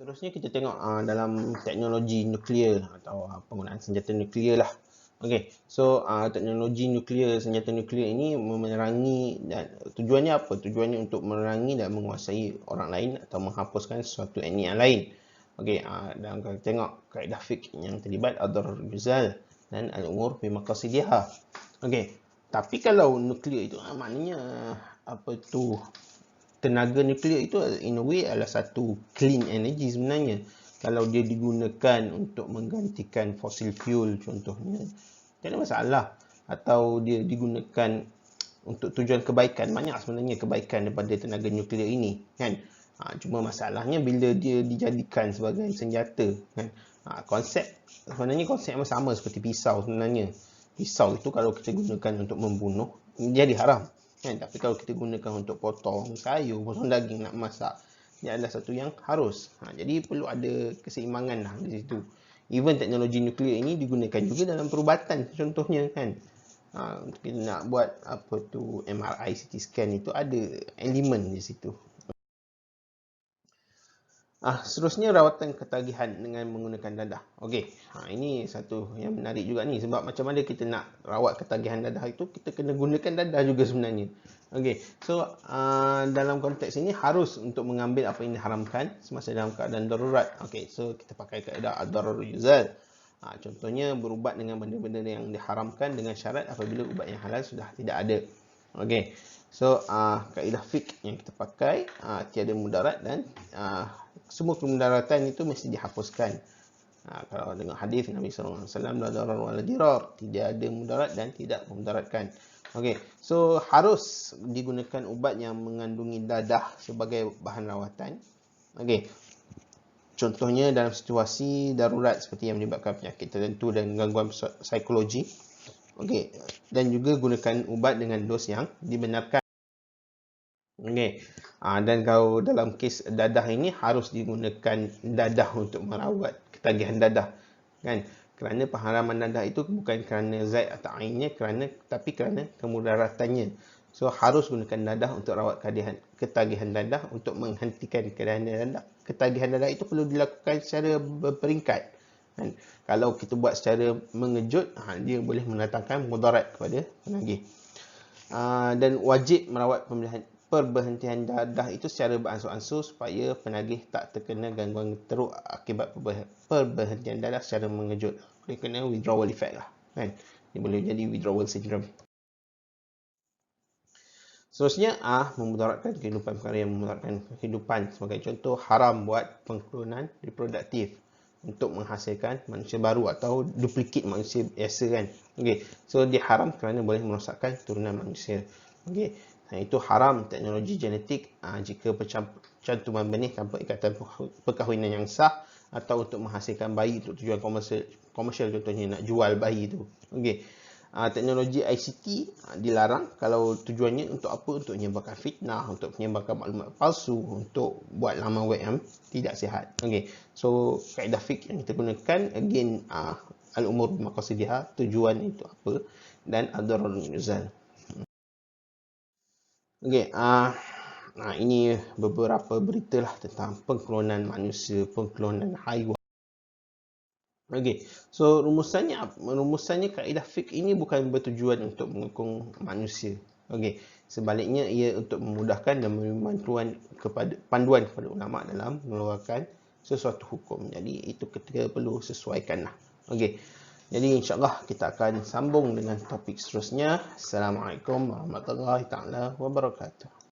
Seterusnya kita tengok dalam teknologi nuklear atau penggunaan senjata nuklear lah. Okey, so teknologi nuklear, senjata nuklear ini memerangi, dan tujuannya apa? Tujuannya untuk memerangi dan menguasai orang lain atau menghapuskan sesuatu etnik yang lain. Okey, dan kita tengok kaedah fiqh yang terlibat ad-darar yuzal dan al-umur bi maqasidiha. Okey, tapi kalau nuklear itu maknanya apa tu? Tenaga nuklear itu in a way adalah satu clean energy sebenarnya. Kalau dia digunakan untuk menggantikan fossil fuel contohnya, tak ada masalah. Atau dia digunakan untuk tujuan kebaikan, banyak sebenarnya kebaikan daripada tenaga nuklear ini, kan? Cuma masalahnya bila dia dijadikan sebagai senjata, kan? Konsep sebenarnya konsep yang sama seperti pisau sebenarnya. Pisau itu kalau kita gunakan untuk membunuh, jadi haram, kan? Tapi kalau kita gunakan untuk potong sayur, potong daging, nak masak, dia adalah satu yang harus. Jadi perlu ada keseimbangan lah di situ. Even teknologi nuklear ini digunakan juga dalam perubatan contohnya, kan? Untuk kita nak buat apa tu MRI, CT scan, itu ada elemen di situ. Seterusnya rawatan ketagihan dengan menggunakan dadah. Okey, ini satu yang menarik juga ni, sebab macam mana kita nak rawat ketagihan dadah itu, kita kena gunakan dadah juga sebenarnya. Okey, so dalam konteks ini harus untuk mengambil apa yang diharamkan semasa dalam keadaan darurat. Okey, so kita pakai kaedah ad-darar yuzal. Contohnya berubat dengan benda-benda yang diharamkan dengan syarat apabila ubat yang halal sudah tidak ada. Okey, so kaedah fiqh yang kita pakai, tiada mudarat dan semua kemudaratan itu mesti dihapuskan. Kalau dengan hadis Nabi SAW, la darar wa la dirar, tidak ada mudarat dan tidak memudaratkan. Okey, so harus digunakan ubat yang mengandungi dadah sebagai bahan rawatan. Okey, contohnya dalam situasi darurat seperti yang menyebabkan penyakit tertentu dan gangguan psikologi. Okey, dan juga gunakan ubat dengan dos yang dibenarkan. Okey, dan kalau dalam kes dadah ini harus digunakan dadah untuk merawat ketagihan dadah, kan? Kerana pengharaman dadah itu bukan kerana zat atau ainnya, tapi kerana kemudaratannya. So harus gunakan dadah untuk rawat ketagihan dadah, untuk menghentikan ketagihan dadah itu perlu dilakukan secara berperingkat, kan? Kalau kita buat secara mengejut, dia boleh mendatangkan mudarat kepada penagih. Dan wajib merawat perberhentian dadah itu secara beransur-ansur supaya penagih tak terkena gangguan teruk akibat perberhentian dadah secara mengejut. Dia kena withdrawal effect lah, kan? Dia boleh jadi withdrawal syndrome. Seterusnya, memudaratkan kehidupan, perkara yang memudaratkan kehidupan. Sebagai contoh, haram buat pengklonan reproduktif untuk menghasilkan manusia baru atau duplicate manusia biasa, kan? Okey, so dia haram kerana boleh merosakkan turunan manusia. Okey, itu haram teknologi genetik jika percantuman benih tanpa ikatan perkahwinan yang sah atau untuk menghasilkan bayi untuk tujuan komersial, contohnya nak jual bayi tu. Okey, teknologi ICT dilarang kalau tujuannya untuk apa? Untuk menyebarkan fitnah, untuk menyebarkan maklumat palsu, untuk buat laman web yang tidak sihat. Okey, so kaedah fiqh yang kita gunakan again, al-umur bi maqasidiha, tujuan itu apa, dan ad-darar yuzal. Okey, ini beberapa berita lah tentang pengklonan manusia, pengklonan haiwan. Okey, so rumusannya kaedah fiqh ini bukan bertujuan untuk menghukum manusia. Okey, sebaliknya ia untuk memudahkan dan memberi panduan kepada ulama dalam mengeluarkan sesuatu hukum. Jadi itu kita perlu sesuaikan lah. Okey, jadi insyaAllah kita akan sambung dengan topik seterusnya. Assalamualaikum warahmatullahi taala wabarakatuh.